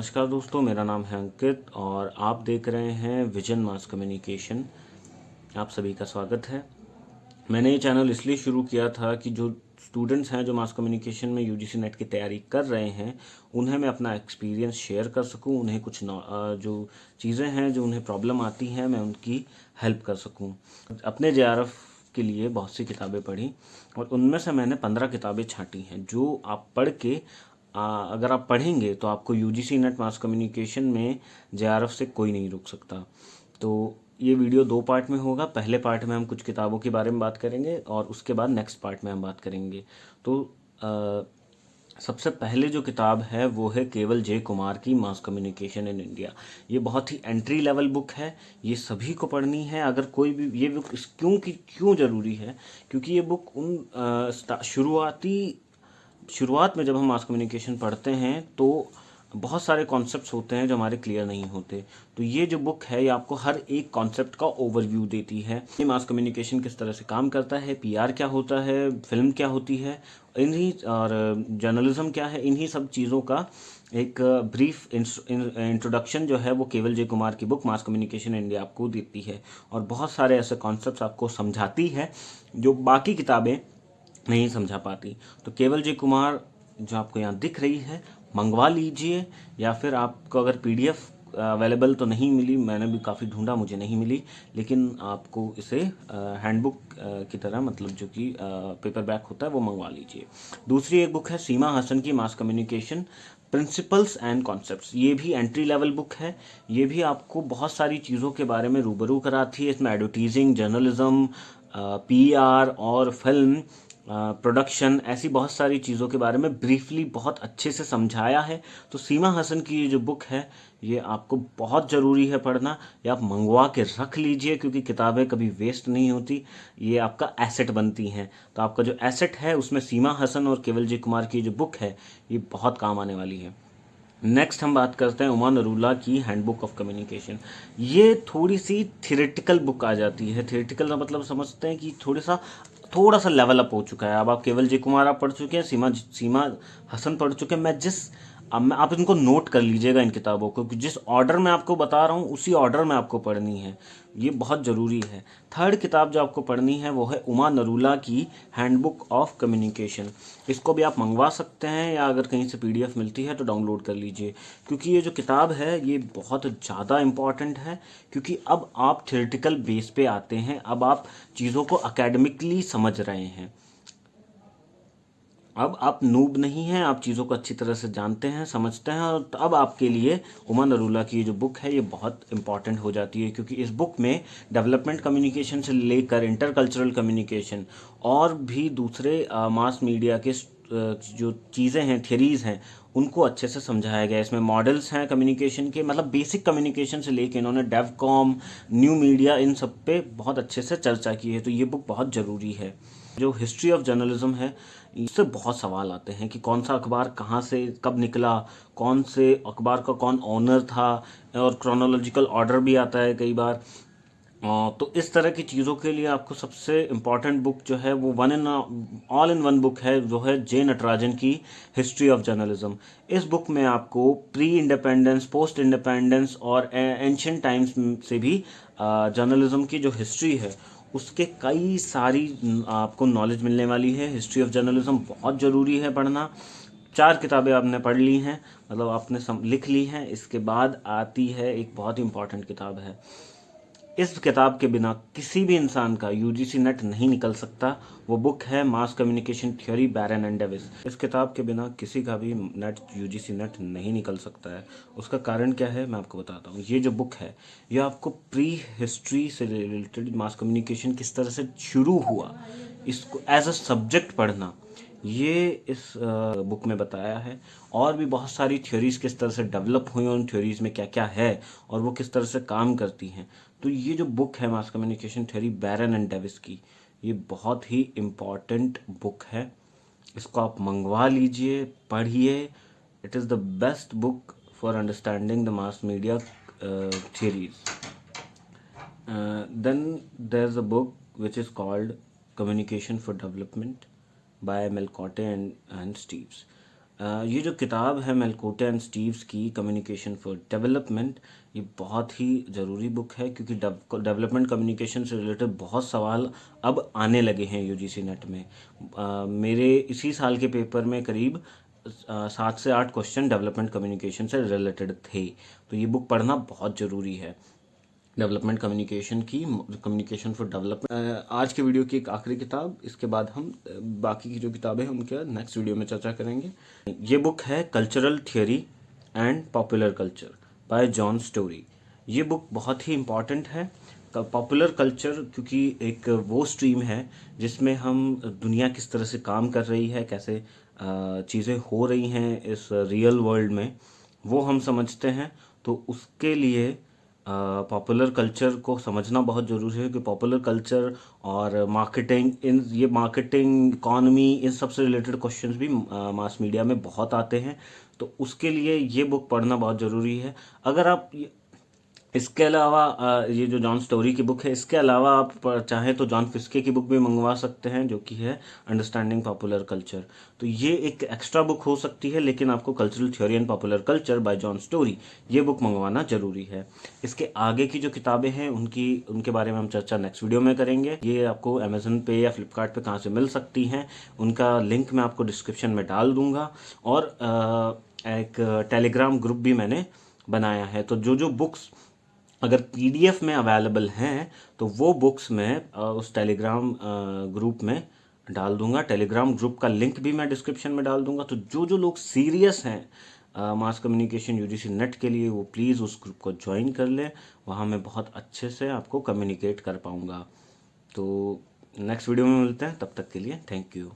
नमस्कार दोस्तों, मेरा नाम है अंकित और आप देख रहे हैं विजन मास कम्युनिकेशन। आप सभी का स्वागत है। मैंने ये चैनल इसलिए शुरू किया था कि जो स्टूडेंट्स हैं जो मास कम्युनिकेशन में यूजीसी नेट की तैयारी कर रहे हैं उन्हें मैं अपना एक्सपीरियंस शेयर कर सकूं, उन्हें कुछ जो चीज़ें हैं जो उन्हें प्रॉब्लम आती हैं मैं उनकी हेल्प कर सकूं। अपने जेआरएफ के लिए बहुत सी किताबें पढ़ी और उनमें से मैंने 15 किताबें छांटी हैं जो आप पढ़ के अगर आप पढ़ेंगे तो आपको यूजीसी नेट मास कम्युनिकेशन में जेआरएफ से कोई नहीं रोक सकता। तो ये वीडियो 2 पार्ट में होगा। पहले पार्ट में हम कुछ किताबों के बारे में बात करेंगे और उसके बाद नेक्स्ट पार्ट में हम बात करेंगे। तो सबसे पहले जो किताब है वो है केवल जे कुमार की मास कम्युनिकेशन इन इंडिया। ये बहुत ही एंट्री लेवल बुक है, ये सभी को पढ़नी है। अगर कोई भी ये बुक क्यों ज़रूरी है, क्योंकि ये बुक शुरुआत में जब हम मास कम्युनिकेशन पढ़ते हैं तो बहुत सारे कॉन्सेप्ट्स होते हैं जो हमारे क्लियर नहीं होते। तो ये जो बुक है ये आपको हर एक कॉन्सेप्ट का ओवरव्यू देती है। ये मास कम्युनिकेशन किस तरह से काम करता है, पीआर क्या होता है, फिल्म क्या होती है, इन्हीं और जर्नलिज्म क्या है, इन्हीं सब चीज़ों का एक ब्रीफ इंट्रोडक्शन जो है वो केवल जे कुमार की बुक मास कम्युनिकेशन इंडिया आपको देती है और बहुत सारे ऐसे कॉन्सेप्ट्स आपको समझाती है जो बाकी किताबें नहीं समझा पाती। तो केवल जी कुमार जो आपको यहाँ दिख रही है मंगवा लीजिए, या फिर आपको अगर पीडीएफ अवेलेबल तो नहीं मिली, मैंने भी काफ़ी ढूंढा मुझे नहीं मिली, लेकिन आपको इसे हैंडबुक की तरह मतलब जो कि पेपर बैक होता है वो मंगवा लीजिए। दूसरी एक बुक है सीमा हसन की mass communication principles and concepts. ये भी एंट्री लेवल बुक है। ये भी आपको बहुत सारी चीज़ों के बारे में रूबरू कराती है। इसमें एडवर्टीजिंग, जर्नलिज्म, पीआर और फिल्म प्रोडक्शन, ऐसी बहुत सारी चीज़ों के बारे में ब्रीफली बहुत अच्छे से समझाया है। तो सीमा हसन की ये जो बुक है ये आपको बहुत ज़रूरी है पढ़ना। या आप मंगवा के रख लीजिए क्योंकि किताबें कभी वेस्ट नहीं होती, ये आपका एसेट बनती हैं। तो आपका जो एसेट है उसमें सीमा हसन और केवल जी कुमार की जो बुक है ये बहुत काम आने वाली है। नेक्स्ट हम बात करते हैं उमा नरूला की हैंडबुक ऑफ कम्युनिकेशन। ये थोड़ी सी थियोरेटिकल बुक आ जाती है। थियोरेटिकल का मतलब समझते हैं कि थोड़ा सा लेवल अप हो चुका है। अब आप केवल जी कुमार आप पढ़ चुके हैं, सीमा हसन पढ़ चुके हैं। अब आप इनको नोट कर लीजिएगा इन किताबों को, जिस ऑर्डर में आपको बता रहा हूँ उसी ऑर्डर में आपको पढ़नी है, ये बहुत ज़रूरी है। थर्ड किताब जो आपको पढ़नी है वो है उमा नरूला की हैंडबुक ऑफ कम्युनिकेशन। इसको भी आप मंगवा सकते हैं या अगर कहीं से पीडीएफ मिलती है तो डाउनलोड कर लीजिए, क्योंकि ये जो किताब है ये बहुत ज़्यादा इम्पॉर्टेंट है। क्योंकि अब आप थ्योरेटिकल बेस पे आते हैं, अब आप चीज़ों को अकेडमिकली समझ रहे हैं। अब आप नूब नहीं हैं, आप चीज़ों को अच्छी तरह से जानते हैं, समझते हैं। और अब आपके लिए उमा नरूला की जो बुक है ये बहुत इंपॉर्टेंट हो जाती है, क्योंकि इस बुक में डेवलपमेंट कम्युनिकेशन से लेकर इंटरकल्चरल कम्युनिकेशन और भी दूसरे मास मीडिया के जो चीज़ें हैं, थियरीज़ हैं, उनको अच्छे से समझाया गया है। इसमें मॉडल्स हैं कम्युनिकेशन के, मतलब बेसिक कम्युनिकेशन से लेके इन्होंने डेवकॉम, न्यू मीडिया, इन सब पे बहुत अच्छे से चर्चा की है। तो ये बुक बहुत ज़रूरी है। जो हिस्ट्री ऑफ जर्नलिज्म है इससे बहुत सवाल आते हैं कि कौन सा अखबार कहाँ से कब निकला, कौन से अखबार का कौन ऑनर था, और क्रोनोलॉजिकल ऑर्डर भी आता है कई बार। तो इस तरह की चीज़ों के लिए आपको सबसे इम्पॉर्टेंट बुक जो है वो ऑल इन वन बुक है, जो है जे नटराजन की हिस्ट्री ऑफ जर्नलिज्म। इस बुक में आपको प्री इंडिपेंडेंस, पोस्ट इंडिपेंडेंस और एंशियंट टाइम्स से भी जर्नलिज्म की जो हिस्ट्री है उसके कई सारी आपको नॉलेज मिलने वाली है। हिस्ट्री ऑफ जर्नलिज्म बहुत ज़रूरी है पढ़ना। 4 किताबें आपने पढ़ ली हैं, मतलब आपने लिख ली हैं। इसके बाद आती है एक बहुत ही इंपॉर्टेंट किताब है। इस किताब के बिना किसी भी इंसान का यूजीसी नेट नहीं निकल सकता। वो बुक है mass communication theory, Baron and Davis. इस किताब के बिना किसी का भी यूजीसी नेट नहीं निकल सकता है। उसका कारण क्या है मैं आपको बताता हूँ। ये जो बुक है ये आपको प्री हिस्ट्री से रिलेटेड मास कम्युनिकेशन किस तरह से शुरू हुआ, इसको एज अ सब्जेक्ट पढ़ना, ये इस बुक में बताया है। और भी बहुत सारी थ्योरीज किस तरह से डेवलप हुई, उन थ्योरीज में क्या क्या है और वो किस तरह से काम करती हैं। तो ये जो बुक है mass communication theory, Baron and Davis की, ये बहुत ही इम्पॉर्टेंट बुक है। इसको आप मंगवा लीजिए, पढ़िए। It is the best book for understanding the mass media theories. Then there's a book which is called Communication for Development by Melcotte and Steves. ये जो किताब है मेलकोटे एंड स्टीव्स की कम्युनिकेशन फॉर डेवलपमेंट, ये बहुत ही ज़रूरी बुक है क्योंकि डेवलपमेंट कम्युनिकेशन से रिलेटेड बहुत सवाल अब आने लगे हैं यूजीसी नेट में। मेरे इसी साल के पेपर में करीब 7 से 8 क्वेश्चन डेवलपमेंट कम्युनिकेशन से रिलेटेड थे। तो ये बुक पढ़ना बहुत ज़रूरी है डेवलपमेंट कम्युनिकेशन की, कम्युनिकेशन फॉर डेवलपमेंट। आज के वीडियो की एक आखिरी किताब, इसके बाद हम बाकी की जो किताबें हैं उनके नेक्स्ट वीडियो में चर्चा करेंगे। ये बुक है cultural theory and popular culture by John story. ये बुक बहुत ही इम्पॉर्टेंट है। पॉपुलर कल्चर क्योंकि एक वो स्ट्रीम है जिसमें हम दुनिया किस तरह से काम कर रही है, कैसे चीज़ें हो रही हैं इस रियल वर्ल्ड में, वो हम समझते हैं। तो उसके लिए पॉपुलर कल्चर को समझना बहुत ज़रूरी है कि पॉपुलर कल्चर और मार्केटिंग, ये मार्केटिंग, इकॉनमी, इन सब से रिलेटेड क्वेश्चंस भी मास मीडिया में बहुत आते हैं। तो उसके लिए ये बुक पढ़ना बहुत ज़रूरी है। अगर आप इसके अलावा ये जो जॉन स्टोरी की बुक है, इसके अलावा आप चाहें तो जॉन फिस्के की बुक भी मंगवा सकते हैं जो कि है अंडरस्टैंडिंग पॉपुलर कल्चर। तो ये एक एक्स्ट्रा बुक हो सकती है, लेकिन आपको cultural theory and popular culture by John story ये बुक मंगवाना जरूरी है। इसके आगे की जो किताबें हैं उनके बारे में हम चर्चा नेक्स्ट वीडियो में करेंगे। ये आपको अमेजन पे या फ्लिपकार्ट पे कहाँ से मिल सकती हैं, उनका लिंक मैं आपको डिस्क्रिप्शन में डाल दूंगा। और एक टेलीग्राम ग्रुप भी मैंने बनाया है। तो जो बुक्स अगर पीडीएफ में अवेलेबल हैं तो वो बुक्स मैं उस टेलीग्राम ग्रुप में डाल दूंगा। टेलीग्राम ग्रुप का लिंक भी मैं डिस्क्रिप्शन में डाल दूंगा। तो जो लोग सीरियस हैं मास कम्युनिकेशन यूजीसी नेट के लिए, वो प्लीज़ उस ग्रुप को ज्वाइन कर लें। वहाँ मैं बहुत अच्छे से आपको कम्युनिकेट कर पाऊँगा। तो नेक्स्ट वीडियो में मिलते हैं, तब तक के लिए थैंक यू।